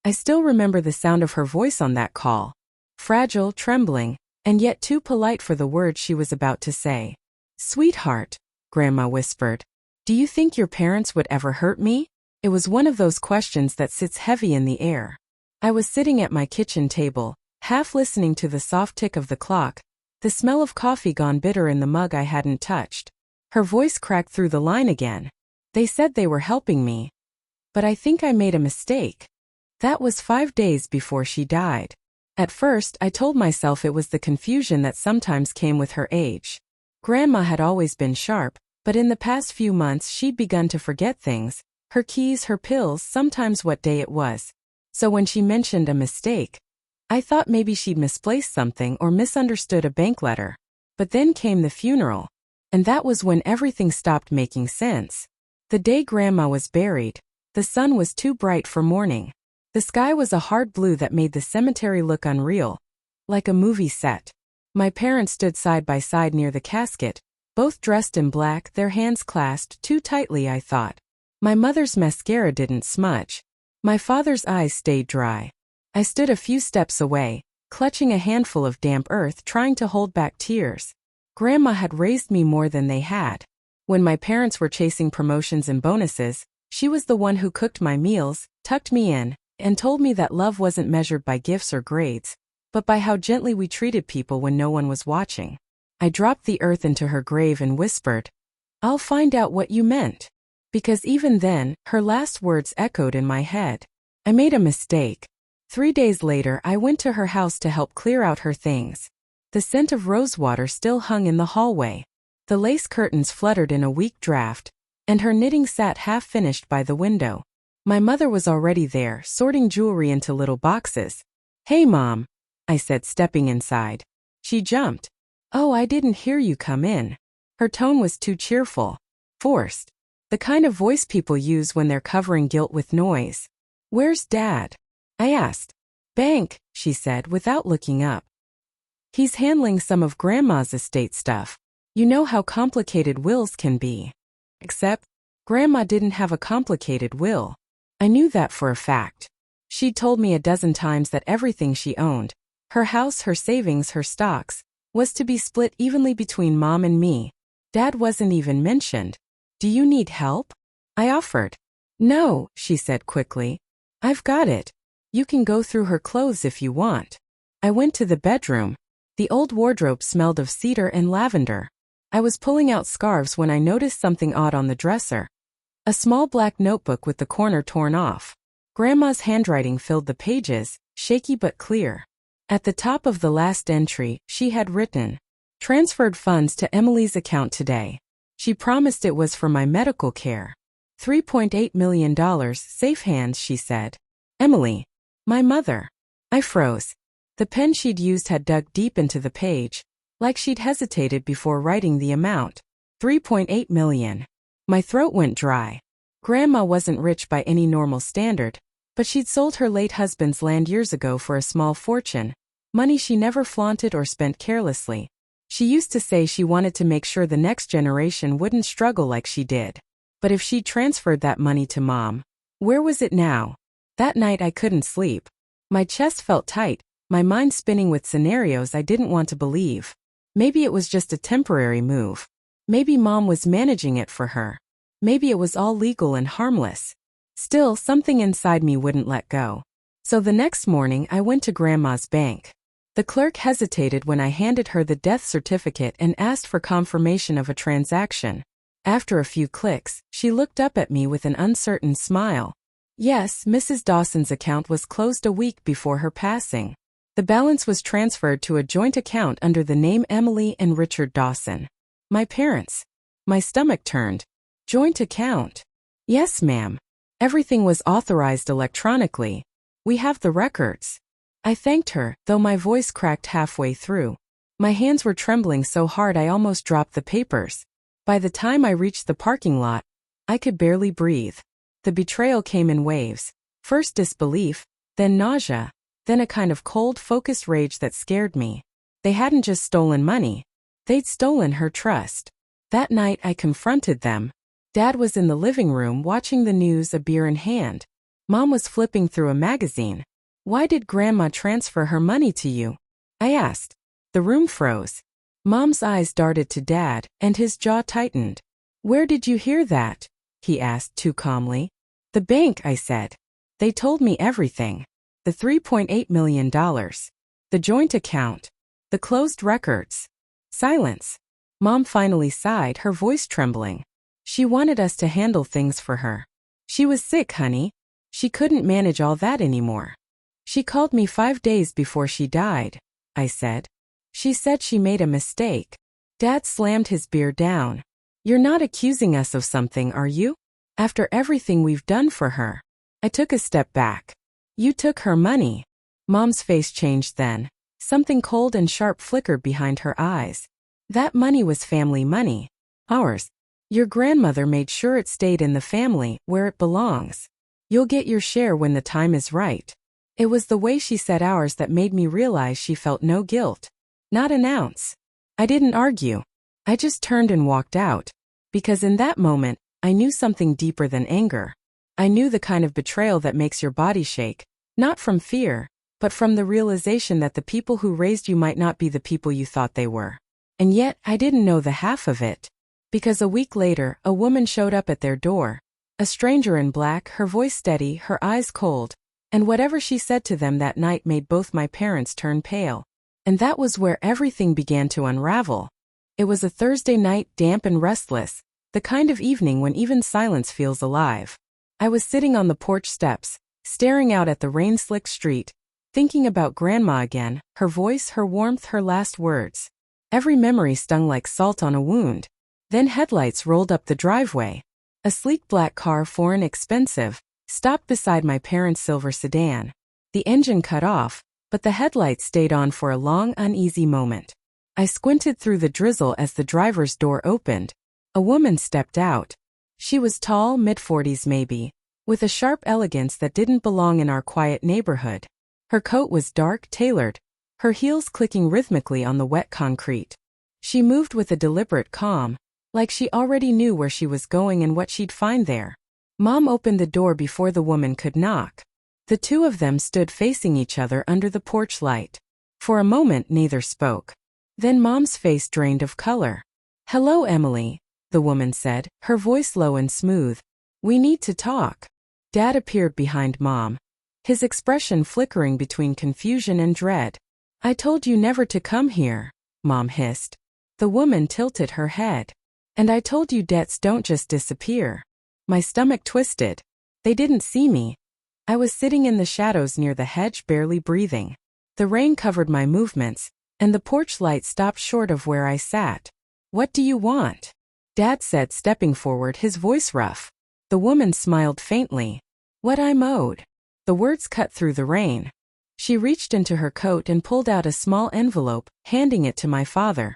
I still remember the sound of her voice on that call. Fragile, trembling, and yet too polite for the words she was about to say. "Sweetheart," Grandma whispered, "do you think your parents would ever hurt me?" It was one of those questions that sits heavy in the air. I was sitting at my kitchen table, half listening to the soft tick of the clock, the smell of coffee gone bitter in the mug I hadn't touched. Her voice cracked through the line again. "They said they were helping me. But I think I made a mistake." That was 5 days before she died. At first, I told myself it was the confusion that sometimes came with her age. Grandma had always been sharp, but in the past few months she'd begun to forget things, her keys, her pills, sometimes what day it was. So when she mentioned a mistake, I thought maybe she'd misplaced something or misunderstood a bank letter. But then came the funeral, and that was when everything stopped making sense. The day Grandma was buried, the sun was too bright for mourning. The sky was a hard blue that made the cemetery look unreal, like a movie set. My parents stood side by side near the casket, both dressed in black, their hands clasped too tightly, I thought. My mother's mascara didn't smudge. My father's eyes stayed dry. I stood a few steps away, clutching a handful of damp earth, trying to hold back tears. Grandma had raised me more than they had. When my parents were chasing promotions and bonuses, she was the one who cooked my meals, tucked me in, and told me that love wasn't measured by gifts or grades, but by how gently we treated people when no one was watching. I dropped the earth into her grave and whispered, "I'll find out what you meant." Because even then, her last words echoed in my head. I made a mistake. 3 days later, I went to her house to help clear out her things. The scent of rosewater still hung in the hallway. The lace curtains fluttered in a weak draft, and her knitting sat half-finished by the window. My mother was already there, sorting jewelry into little boxes. "Hey, Mom," I said, stepping inside. She jumped. "Oh, I didn't hear you come in." Her tone was too cheerful, forced. The kind of voice people use when they're covering guilt with noise. "Where's Dad?" I asked. "Bank," she said without looking up. "He's handling some of Grandma's estate stuff. You know how complicated wills can be." Except, Grandma didn't have a complicated will. I knew that for a fact. She'd told me a dozen times that everything she owned, her house, her savings, her stocks, was to be split evenly between Mom and me. Dad wasn't even mentioned. "Do you need help?" I offered. "No," she said quickly. "I've got it. You can go through her clothes if you want." I went to the bedroom. The old wardrobe smelled of cedar and lavender. I was pulling out scarves when I noticed something odd on the dresser. A small black notebook with the corner torn off. Grandma's handwriting filled the pages, shaky but clear. At the top of the last entry, she had written, "Transferred funds to Emily's account today. She promised it was for my medical care. $3.8 million, safe hands," she said. Emily. My mother. I froze. The pen she'd used had dug deep into the page, like she'd hesitated before writing the amount. 3.8 million. My throat went dry. Grandma wasn't rich by any normal standard, but she'd sold her late husband's land years ago for a small fortune, money she never flaunted or spent carelessly. She used to say she wanted to make sure the next generation wouldn't struggle like she did. But if she transferred that money to Mom, where was it now? That night I couldn't sleep. My chest felt tight, my mind spinning with scenarios I didn't want to believe. Maybe it was just a temporary move. Maybe Mom was managing it for her. Maybe it was all legal and harmless. Still, something inside me wouldn't let go. So the next morning I went to Grandma's bank. The clerk hesitated when I handed her the death certificate and asked for confirmation of a transaction. After a few clicks, she looked up at me with an uncertain smile. Yes, Mrs. Dawson's account was closed a week before her passing. The balance was transferred to a joint account under the name Emily and Richard Dawson. My parents. My stomach turned. Joint account. Yes, ma'am. Everything was authorized electronically. We have the records. I thanked her, though my voice cracked halfway through. My hands were trembling so hard I almost dropped the papers. By the time I reached the parking lot, I could barely breathe. The betrayal came in waves. First disbelief, then nausea, then a kind of cold, focused rage that scared me. They hadn't just stolen money. They'd stolen her trust. That night I confronted them. Dad was in the living room watching the news, a beer in hand. Mom was flipping through a magazine. Why did Grandma transfer her money to you? I asked. The room froze. Mom's eyes darted to Dad, and his jaw tightened. Where did you hear that? He asked too calmly. The bank, I said. They told me everything. The $3.8 million. The joint account. The closed records. Silence. Mom finally sighed, her voice trembling. She wanted us to handle things for her. She was sick, honey. She couldn't manage all that anymore. She called me 5 days before she died, I said. She said she made a mistake. Dad slammed his beer down. You're not accusing us of something, are you? After everything we've done for her. I took a step back. You took her money. Mom's face changed then. Something cold and sharp flickered behind her eyes. That money was family money. Ours. Your grandmother made sure it stayed in the family, where it belongs. You'll get your share when the time is right. It was the way she said ours that made me realize she felt no guilt. Not an ounce. I didn't argue. I just turned and walked out. Because in that moment, I knew something deeper than anger. I knew the kind of betrayal that makes your body shake, not from fear, but from the realization that the people who raised you might not be the people you thought they were. And yet, I didn't know the half of it. Because a week later, a woman showed up at their door. A stranger in black, her voice steady, her eyes cold. And whatever she said to them that night made both my parents turn pale. And that was where everything began to unravel. It was a Thursday night, damp and restless, the kind of evening when even silence feels alive. I was sitting on the porch steps, staring out at the rain-slicked street, thinking about Grandma again, her voice, her warmth, her last words. Every memory stung like salt on a wound. Then headlights rolled up the driveway. A sleek black car, foreign, expensive, stopped beside my parents' silver sedan. The engine cut off, but the headlights stayed on for a long, uneasy moment. I squinted through the drizzle as the driver's door opened. A woman stepped out. She was tall, mid-40s maybe, with a sharp elegance that didn't belong in our quiet neighborhood. Her coat was dark, tailored, her heels clicking rhythmically on the wet concrete. She moved with a deliberate calm, like she already knew where she was going and what she'd find there. Mom opened the door before the woman could knock. The two of them stood facing each other under the porch light. For a moment neither spoke. Then Mom's face drained of color. "Hello, Emily," the woman said, her voice low and smooth. "We need to talk." Dad appeared behind Mom, his expression flickering between confusion and dread. "I told you never to come here," Mom hissed. The woman tilted her head. "And I told you debts don't just disappear." My stomach twisted. They didn't see me. I was sitting in the shadows near the hedge, barely breathing. The rain covered my movements, and the porch light stopped short of where I sat. "What do you want?" Dad said, stepping forward, his voice rough. The woman smiled faintly. "What I'm owed." The words cut through the rain. She reached into her coat and pulled out a small envelope, handing it to my father.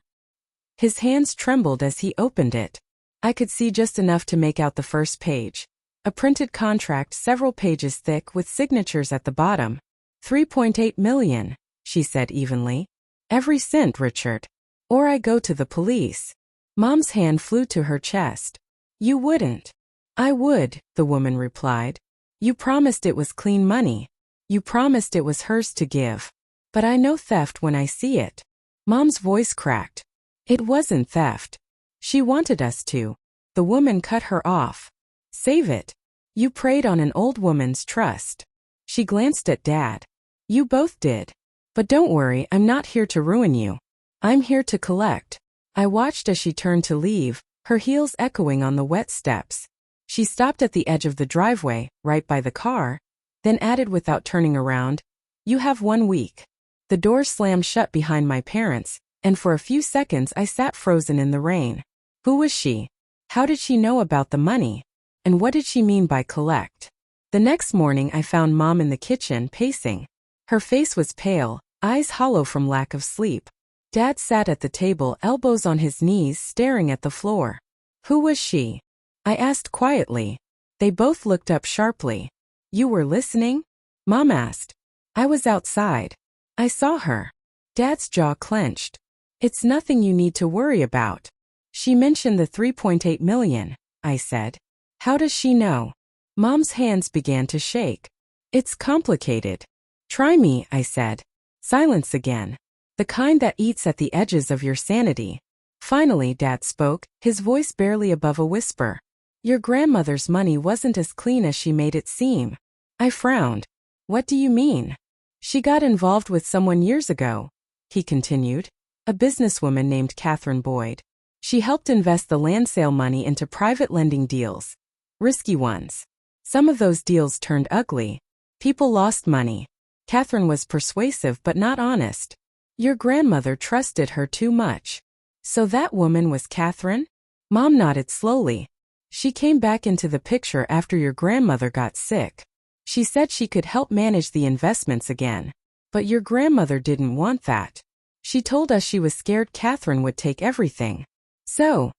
His hands trembled as he opened it. I could see just enough to make out the first page. A printed contract several pages thick with signatures at the bottom. $3.8 million, she said evenly. "Every cent, Richard. Or I go to the police." Mom's hand flew to her chest. "You wouldn't." "I would," the woman replied. "You promised it was clean money. You promised it was hers to give. But I know theft when I see it." Mom's voice cracked. "It wasn't theft. She wanted us to." The woman cut her off. "Save it. You preyed on an old woman's trust." She glanced at Dad. "You both did. But don't worry, I'm not here to ruin you. I'm here to collect." I watched as she turned to leave, her heels echoing on the wet steps. She stopped at the edge of the driveway, right by the car, then added without turning around, "You have 1 week." The door slammed shut behind my parents, and for a few seconds I sat frozen in the rain. Who was she? How did she know about the money? And what did she mean by collect? The next morning I found Mom in the kitchen, pacing. Her face was pale, eyes hollow from lack of sleep. Dad sat at the table, elbows on his knees, staring at the floor. "Who was she?" I asked quietly. They both looked up sharply. "You were listening?" Mom asked. "I was outside. I saw her." Dad's jaw clenched. "It's nothing you need to worry about." "She mentioned the $3.8 million, I said. "How does she know?" Mom's hands began to shake. It's complicated. Try me, I said. Silence again. The kind that eats at the edges of your sanity. Finally, Dad spoke, his voice barely above a whisper. Your grandmother's money wasn't as clean as she made it seem. I frowned. What do you mean? She got involved with someone years ago, he continued. A businesswoman named Catherine Boyd. She helped invest the land sale money into private lending deals. Risky ones. Some of those deals turned ugly. People lost money. Catherine was persuasive but not honest. Your grandmother trusted her too much. So that woman was Catherine? Mom nodded slowly. She came back into the picture after your grandmother got sick. She said she could help manage the investments again. But your grandmother didn't want that. She told us she was scared Catherine would take everything. So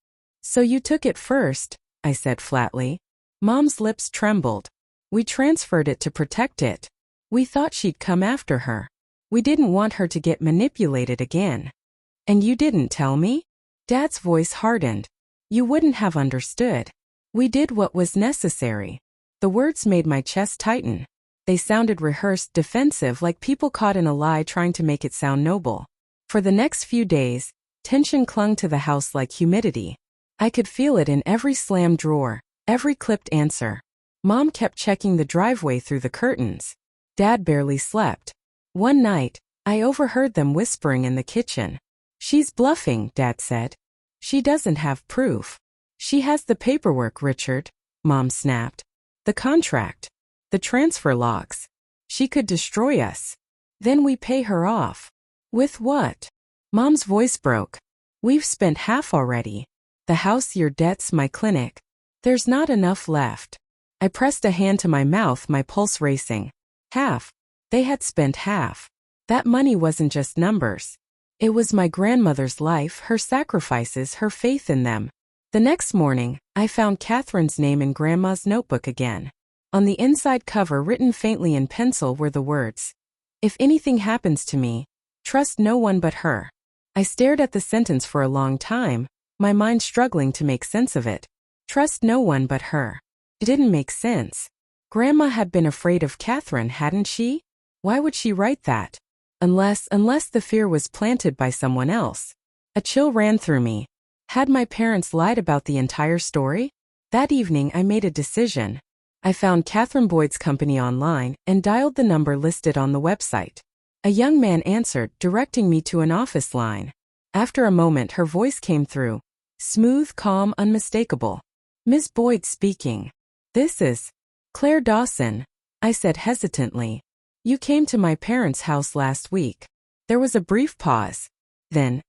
you took it first, I said flatly. Mom's lips trembled. We transferred it to protect it. We thought she'd come after her. We didn't want her to get manipulated again. And you didn't tell me? Dad's voice hardened. You wouldn't have understood. We did what was necessary. The words made my chest tighten. They sounded rehearsed, defensive, like people caught in a lie trying to make it sound noble. For the next few days, tension clung to the house like humidity. I could feel it in every slammed drawer, every clipped answer. Mom kept checking the driveway through the curtains. Dad barely slept. One night, I overheard them whispering in the kitchen. She's bluffing, Dad said. She doesn't have proof. She has the paperwork, Richard, Mom snapped. The contract. The transfer logs. She could destroy us. Then we pay her off. With what? Mom's voice broke. We've spent half already. The house, your debts, my clinic. There's not enough left. I pressed a hand to my mouth, my pulse racing. Half. They had spent half. That money wasn't just numbers. It was my grandmother's life, her sacrifices, her faith in them. The next morning, I found Catherine's name in Grandma's notebook again. On the inside cover, written faintly in pencil, were the words, "If anything happens to me, trust no one but her." I stared at the sentence for a long time, my mind struggling to make sense of it. Trust no one but her. It didn't make sense. Grandma had been afraid of Catherine, hadn't she? Why would she write that? Unless the fear was planted by someone else. A chill ran through me. Had my parents lied about the entire story? That evening I made a decision. I found Catherine Boyd's company online and dialed the number listed on the website. A young man answered, directing me to an office line. After a moment her voice came through. Smooth, calm, unmistakable. Miss Boyd speaking. This is Claire Dawson, I said hesitantly. You came to my parents' house last week. There was a brief pause. Then,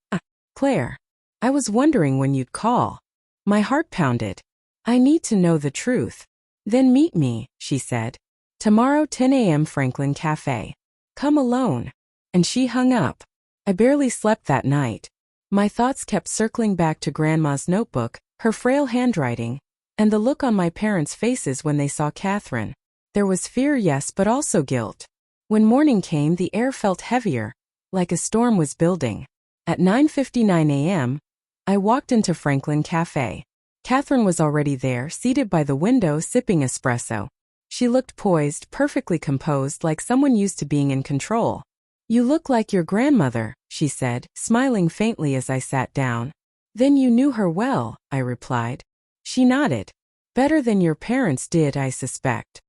Claire. I was wondering when you'd call. My heart pounded. I need to know the truth. Then meet me, she said. Tomorrow 10 a.m. Franklin Cafe. Come alone. And she hung up. I barely slept that night. My thoughts kept circling back to Grandma's notebook, her frail handwriting, and the look on my parents' faces when they saw Catherine. There was fear, yes, but also guilt. When morning came, the air felt heavier, like a storm was building. At 9:59 a.m., I walked into Franklin Cafe. Catherine was already there, seated by the window, sipping espresso. She looked poised, perfectly composed, like someone used to being in control. You look like your grandmother, she said, smiling faintly as I sat down. Then you knew her well, I replied. She nodded. Better than your parents did, I suspect.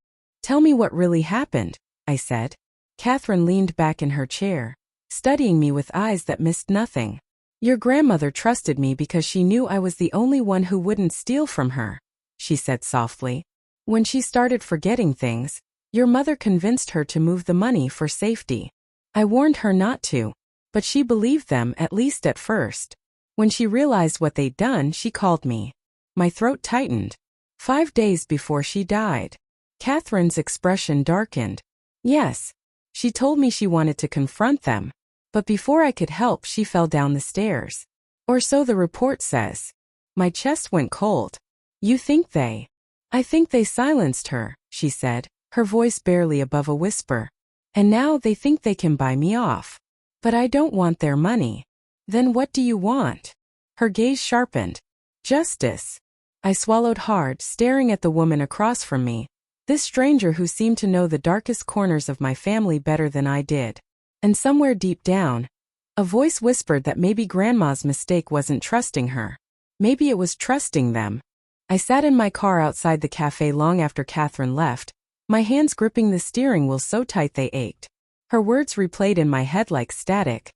Tell me what really happened, I said. Catherine leaned back in her chair, studying me with eyes that missed nothing. Your grandmother trusted me because she knew I was the only one who wouldn't steal from her, she said softly. When she started forgetting things, your mother convinced her to move the money for safety. I warned her not to, but she believed them, at least at first. When she realized what they'd done, she called me. My throat tightened. 5 days before she died. Catherine's expression darkened. Yes. She told me she wanted to confront them. But before I could help, she fell down the stairs. Or so the report says. My chest went cold. You think they? I think they silenced her, she said, her voice barely above a whisper. And now they think they can buy me off. But I don't want their money. Then what do you want? Her gaze sharpened. Justice. I swallowed hard, staring at the woman across from me. This stranger who seemed to know the darkest corners of my family better than I did. And somewhere deep down, a voice whispered that maybe Grandma's mistake wasn't trusting her. Maybe it was trusting them. I sat in my car outside the cafe long after Catherine left, my hands gripping the steering wheel so tight they ached. Her words replayed in my head like static.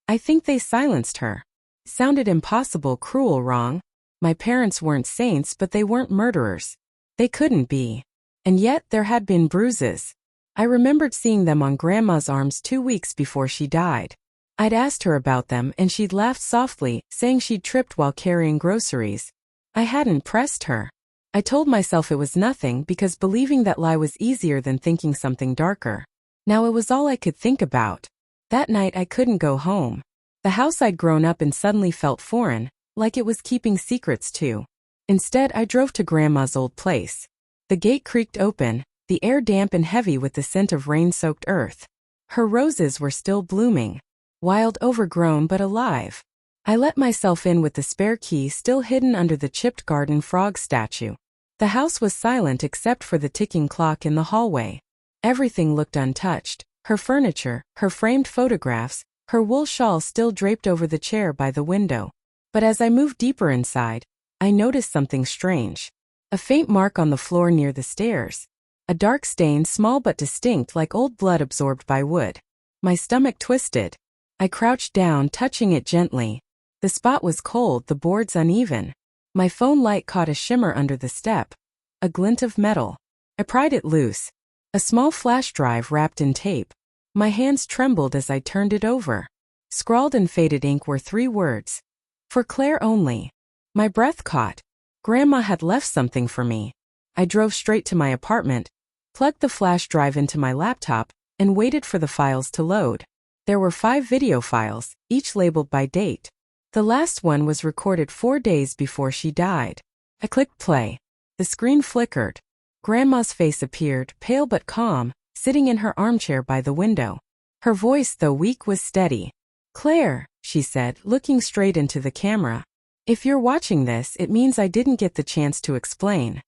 I think they silenced her. Sounded impossible, cruel, wrong. My parents weren't saints, but they weren't murderers. They couldn't be. And yet there had been bruises. I remembered seeing them on Grandma's arms 2 weeks before she died. I'd asked her about them and she'd laughed softly, saying she'd tripped while carrying groceries. I hadn't pressed her. I told myself it was nothing because believing that lie was easier than thinking something darker. Now it was all I could think about. That night I couldn't go home. The house I'd grown up in suddenly felt foreign, like it was keeping secrets too. Instead, I drove to Grandma's old place. The gate creaked open, the air damp and heavy with the scent of rain-soaked earth. Her roses were still blooming. Wild, overgrown, but alive. I let myself in with the spare key still hidden under the chipped garden frog statue. The house was silent except for the ticking clock in the hallway. Everything looked untouched. Her furniture, her framed photographs, her wool shawl still draped over the chair by the window. But as I moved deeper inside, I noticed something strange. A faint mark on the floor near the stairs. A dark stain, small but distinct, like old blood absorbed by wood. My stomach twisted. I crouched down, touching it gently. The spot was cold, the boards uneven. My phone light caught a shimmer under the step. A glint of metal. I pried it loose. A small flash drive wrapped in tape. My hands trembled as I turned it over. Scrawled in faded ink were 3 words. For Claire only. My breath caught. Grandma had left something for me. I drove straight to my apartment, plugged the flash drive into my laptop, and waited for the files to load. There were 5 video files, each labeled by date. The last one was recorded 4 days before she died. I clicked play. The screen flickered. Grandma's face appeared, pale but calm, sitting in her armchair by the window. Her voice, though weak, was steady. "Claire," she said, looking straight into the camera. "If you're watching this, it means I didn't get the chance to explain."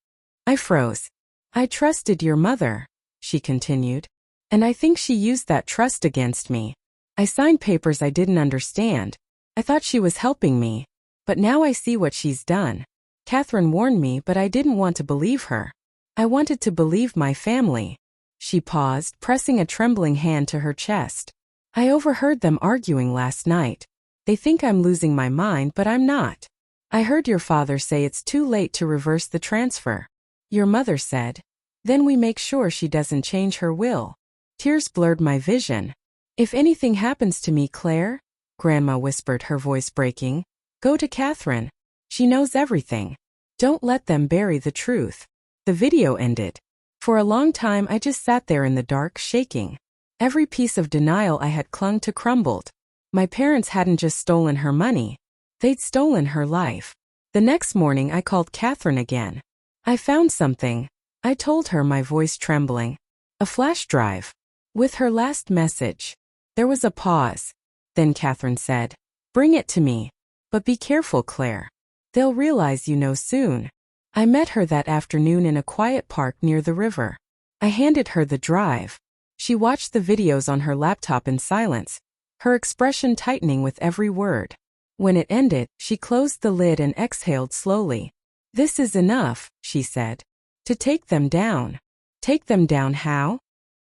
I froze. "I trusted your mother," she continued. "And I think she used that trust against me. I signed papers I didn't understand. I thought she was helping me. But now I see what she's done. Catherine warned me, but I didn't want to believe her. I wanted to believe my family." She paused, pressing a trembling hand to her chest. "I overheard them arguing last night. They think I'm losing my mind, but I'm not. I heard your father say it's too late to reverse the transfer. Your mother said, then we make sure she doesn't change her will." Tears blurred my vision. "If anything happens to me, Claire," Grandma whispered, her voice breaking, "go to Catherine. She knows everything. Don't let them bury the truth." The video ended. For a long time I just sat there in the dark, shaking. Every piece of denial I had clung to crumbled. My parents hadn't just stolen her money. They'd stolen her life. The next morning I called Catherine again. "I found something," I told her, my voice trembling. "A flash drive. With her last message." There was a pause. Then Catherine said, "Bring it to me. But be careful, Claire. They'll realize you know soon." I met her that afternoon in a quiet park near the river. I handed her the drive. She watched the videos on her laptop in silence, her expression tightening with every word. When it ended, she closed the lid and exhaled slowly. "This is enough," she said. "To take them down." "Take them down how?"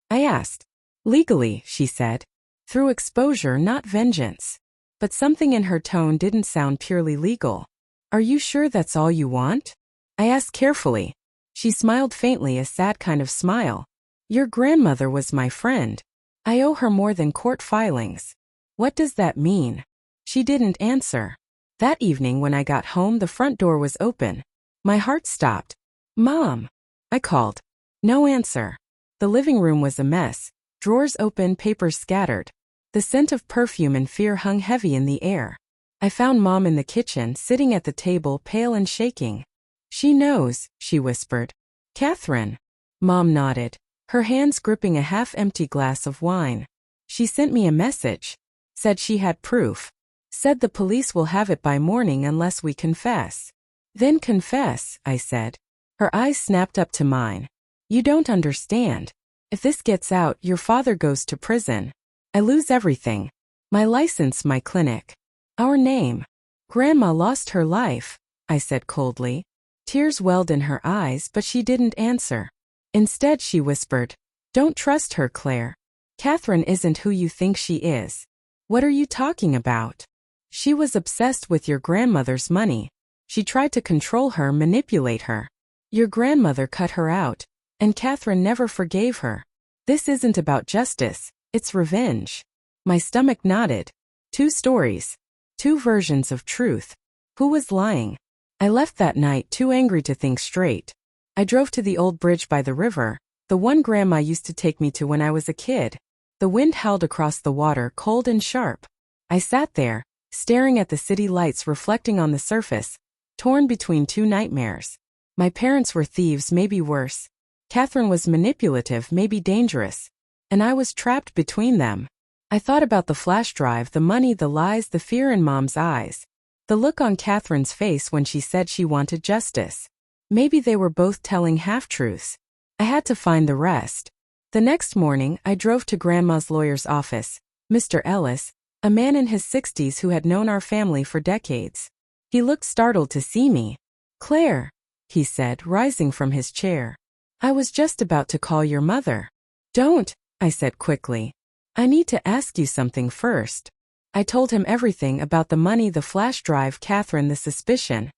I asked. "Legally," she said. "Through exposure, not vengeance." But something in her tone didn't sound purely legal. "Are you sure that's all you want?" I asked carefully. She smiled faintly, a sad kind of smile. "Your grandmother was my friend. I owe her more than court filings." "What does that mean?" She didn't answer. That evening when I got home, the front door was open. My heart stopped. "Mom," I called. No answer. The living room was a mess. Drawers open, papers scattered. The scent of perfume and fear hung heavy in the air. I found Mom in the kitchen, sitting at the table, pale and shaking. "She knows," she whispered. "Catherine." Mom nodded, her hands gripping a half-empty glass of wine. "She sent me a message. Said she had proof. Said the police will have it by morning unless we confess." "Then confess," I said. Her eyes snapped up to mine. You don't understand. If this gets out, your father goes to prison. I lose everything. My license, my clinic. Our name. Grandma lost her life, I said coldly. Tears welled in her eyes, but she didn't answer. Instead, she whispered, "Don't trust her, Claire. Catherine isn't who you think she is." "What are you talking about?" "She was obsessed with your grandmother's money. She tried to control her, manipulate her. Your grandmother cut her out, and Catherine never forgave her. This isn't about justice, it's revenge." My stomach nodded. 2 stories. 2 versions of truth. Who was lying? I left that night too angry to think straight. I drove to the old bridge by the river, the one Grandma used to take me to when I was a kid. The wind howled across the water, cold and sharp. I sat there, staring at the city lights reflecting on the surface, torn between 2 nightmares. My parents were thieves, maybe worse. Catherine was manipulative, maybe dangerous. And I was trapped between them. I thought about the flash drive, the money, the lies, the fear in Mom's eyes. The look on Catherine's face when she said she wanted justice. Maybe they were both telling half-truths. I had to find the rest. The next morning, I drove to Grandma's lawyer's office, Mr. Ellis, a man in his 60s who had known our family for decades. He looked startled to see me. "Claire," he said, rising from his chair. "I was just about to call your mother." "Don't," I said quickly. "I need to ask you something first." I told him everything about the money, the flash drive, Catherine, the suspicion.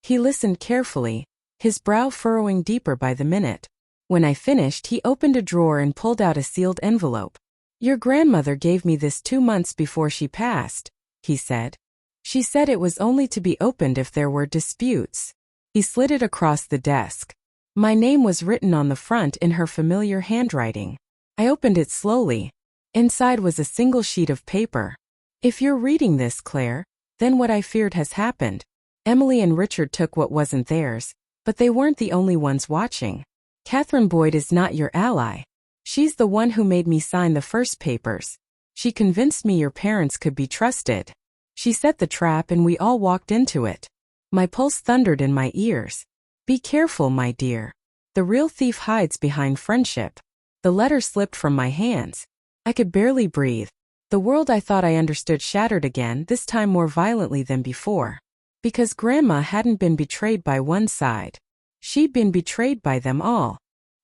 He listened carefully, his brow furrowing deeper by the minute. When I finished, he opened a drawer and pulled out a sealed envelope. "Your grandmother gave me this 2 months before she passed," he said. "She said it was only to be opened if there were disputes." He slid it across the desk. My name was written on the front in her familiar handwriting. I opened it slowly. Inside was a single sheet of paper. "If you're reading this, Claire, then what I feared has happened. Emily and Richard took what wasn't theirs, but they weren't the only ones watching. Catherine Boyd is not your ally. She's the one who made me sign the first papers. She convinced me your parents could be trusted. She set the trap and we all walked into it." My pulse thundered in my ears. "Be careful, my dear. The real thief hides behind friendship." The letter slipped from my hands. I could barely breathe. The world I thought I understood shattered again, this time more violently than before. Because Grandma hadn't been betrayed by one side. She'd been betrayed by them all.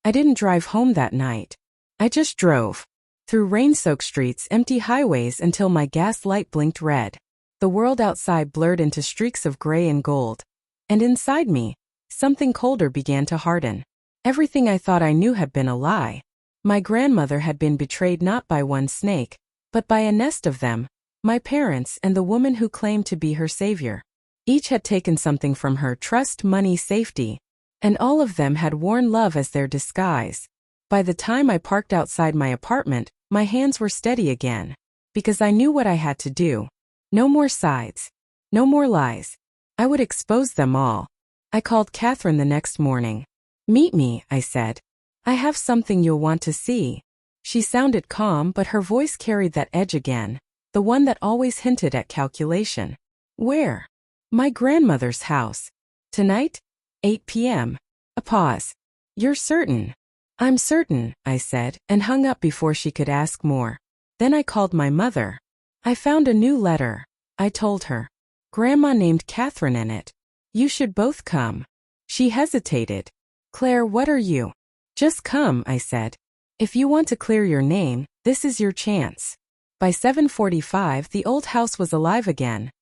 I didn't drive home that night. I just drove. Through rain-soaked streets, empty highways until my gas light blinked red. The world outside blurred into streaks of gray and gold. And inside me, something colder began to harden. Everything I thought I knew had been a lie. My grandmother had been betrayed not by one snake, but by a nest of them, my parents and the woman who claimed to be her savior. Each had taken something from her: trust, money, safety. And all of them had worn love as their disguise. By the time I parked outside my apartment, my hands were steady again. Because I knew what I had to do. No more sides. No more lies. I would expose them all. I called Catherine the next morning. "Meet me," I said. "I have something you'll want to see." She sounded calm, but her voice carried that edge again, the one that always hinted at calculation. "Where?" "My grandmother's house. Tonight? 8 p.m. A pause. "You're certain?" "I'm certain," I said, and hung up before she could ask more. Then I called my mother. "I found a new letter," I told her. "Grandma named Catherine in it. You should both come." She hesitated. "Claire, what are you?" "Just come," I said. "If you want to clear your name, this is your chance." By 7:45, the old house was alive again.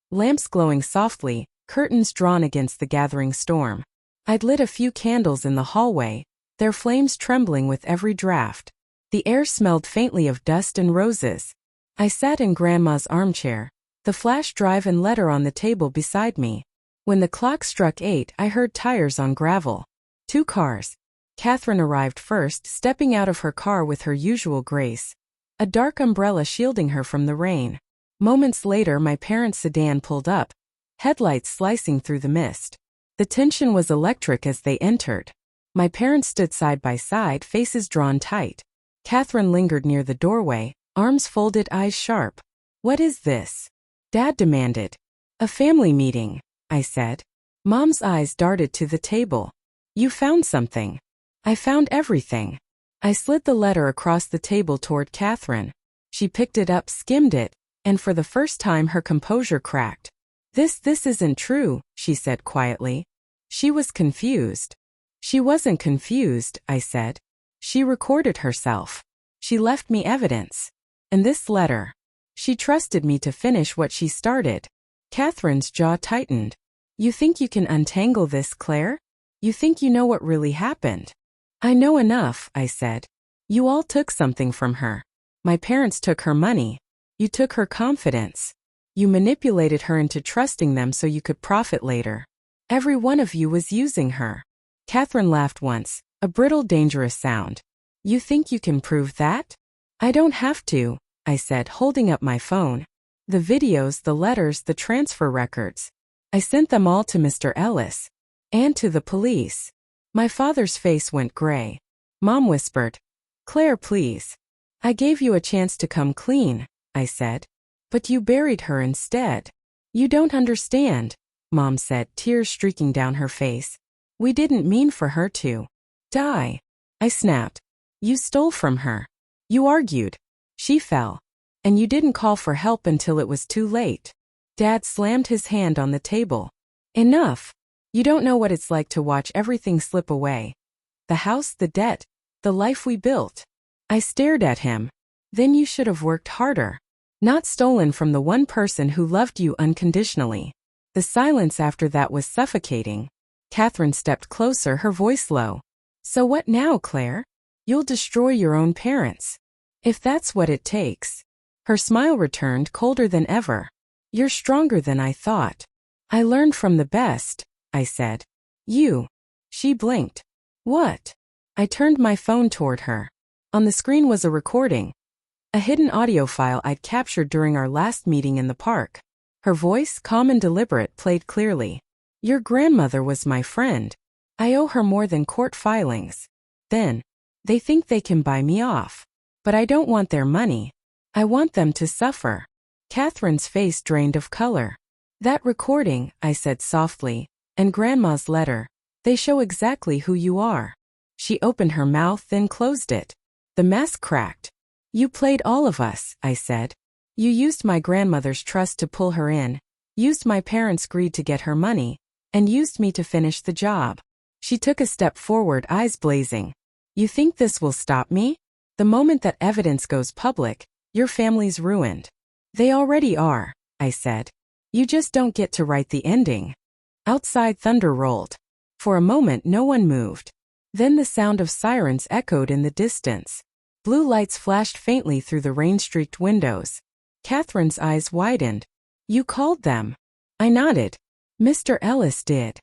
Lamps glowing softly, curtains drawn against the gathering storm. I'd lit a few candles in the hallway, their flames trembling with every draft. The air smelled faintly of dust and roses. I sat in Grandma's armchair, the flash drive and letter on the table beside me. When the clock struck 8, I heard tires on gravel. 2 cars. Catherine arrived first, stepping out of her car with her usual grace, a dark umbrella shielding her from the rain. Moments later, my parents' sedan pulled up, headlights slicing through the mist. The tension was electric as they entered. My parents stood side by side, faces drawn tight. Catherine lingered near the doorway, arms folded, eyes sharp. "What is this?" Dad demanded. "A family meeting," I said. Mom's eyes darted to the table. "You found something." I found everything. I slid the letter across the table toward Catherine. She picked it up, skimmed it, and for the first time her composure cracked. This isn't true, she said quietly. She was confused. She wasn't confused, I said. She recorded herself. She left me evidence. And this letter. She trusted me to finish what she started. Catherine's jaw tightened. You think you can untangle this, Claire? You think you know what really happened? I know enough, I said. You all took something from her. My parents took her money. You took her confidence. You manipulated her into trusting them so you could profit later. Every one of you was using her. Catherine laughed once, a brittle, dangerous sound. You think you can prove that? I don't have to, I said, holding up my phone. The videos, the letters, the transfer records. I sent them all to Mr. Ellis. And to the police. My father's face went gray. Mom whispered, Claire, please. I gave you a chance to come clean, I said. But you buried her instead. You don't understand, Mom said, tears streaking down her face. We didn't mean for her to die. I snapped. You stole from her. You argued. She fell. And you didn't call for help until it was too late. Dad slammed his hand on the table. Enough. You don't know what it's like to watch everything slip away. The house, the debt, the life we built. I stared at him. Then you should have worked harder. Not stolen from the one person who loved you unconditionally. The silence after that was suffocating. Catherine stepped closer, her voice low. So what now, Claire? You'll destroy your own parents. If that's what it takes. Her smile returned, colder than ever. You're stronger than I thought. I learned from the best, I said. You. She blinked. What? I turned my phone toward her. On the screen was a recording. A hidden audio file I'd captured during our last meeting in the park. Her voice, calm and deliberate, played clearly. Your grandmother was my friend. I owe her more than court filings. Then, they think they can buy me off. But I don't want their money. I want them to suffer. Catherine's face drained of color. That recording, I said softly, and Grandma's letter, they show exactly who you are. She opened her mouth, then closed it. The mask cracked. You played all of us, I said. You used my grandmother's trust to pull her in, used my parents' greed to get her money, and used me to finish the job. She took a step forward, eyes blazing. You think this will stop me? The moment that evidence goes public, your family's ruined. They already are, I said. You just don't get to write the ending. Outside, thunder rolled. For a moment no one moved. Then the sound of sirens echoed in the distance. Blue lights flashed faintly through the rain-streaked windows. Catherine's eyes widened. You called them. I nodded. Mr. Ellis did.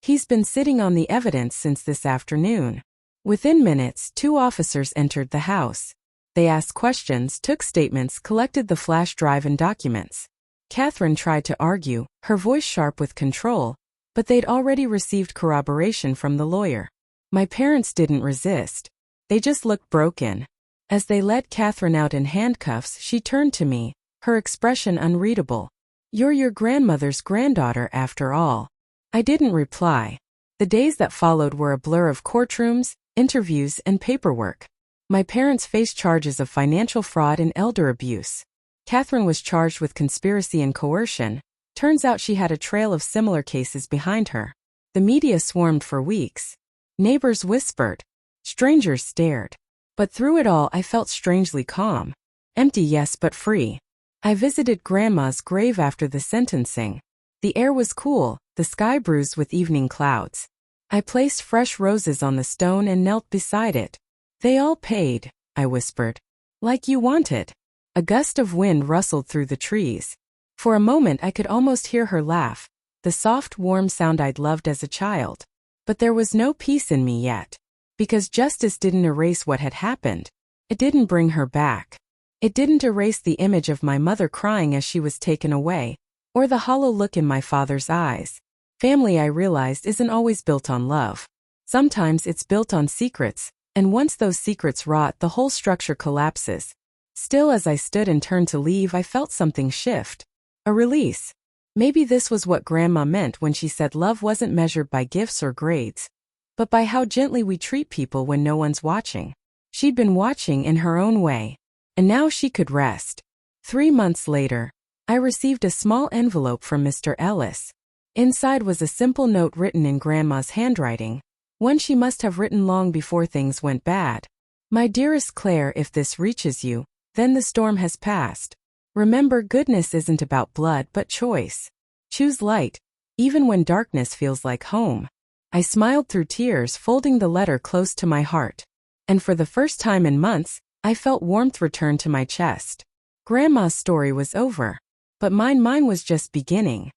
He's been sitting on the evidence since this afternoon. Within minutes, 2 officers entered the house. They asked questions, took statements, collected the flash drive and documents. Catherine tried to argue, her voice sharp with control, but they'd already received corroboration from the lawyer. My parents didn't resist. They just looked broken. As they led Catherine out in handcuffs, she turned to me, her expression unreadable. You're your grandmother's granddaughter after all. I didn't reply. The days that followed were a blur of courtrooms, interviews, and paperwork. My parents faced charges of financial fraud and elder abuse. Catherine was charged with conspiracy and coercion. Turns out she had a trail of similar cases behind her. The media swarmed for weeks. Neighbors whispered. Strangers stared. But through it all I felt strangely calm. Empty, yes, but free. I visited Grandma's grave after the sentencing. The air was cool, the sky bruised with evening clouds. I placed fresh roses on the stone and knelt beside it. They all paid, I whispered. Like you wanted. A gust of wind rustled through the trees. For a moment I could almost hear her laugh, the soft, warm sound I'd loved as a child. But there was no peace in me yet. Because justice didn't erase what had happened. It didn't bring her back. It didn't erase the image of my mother crying as she was taken away, or the hollow look in my father's eyes. Family, I realized, isn't always built on love. Sometimes it's built on secrets, and once those secrets rot, the whole structure collapses. Still, as I stood and turned to leave, I felt something shift. A release. Maybe this was what Grandma meant when she said love wasn't measured by gifts or grades, but by how gently we treat people when no one's watching. She'd been watching in her own way, and now she could rest. 3 months later, I received a small envelope from Mr. Ellis. Inside was a simple note written in Grandma's handwriting, one she must have written long before things went bad. My dearest Claire, if this reaches you, then the storm has passed. Remember, goodness isn't about blood but choice. Choose light, even when darkness feels like home. I smiled through tears, folding the letter close to my heart. And for the first time in months, I felt warmth return to my chest. Grandma's story was over. But mine was just beginning.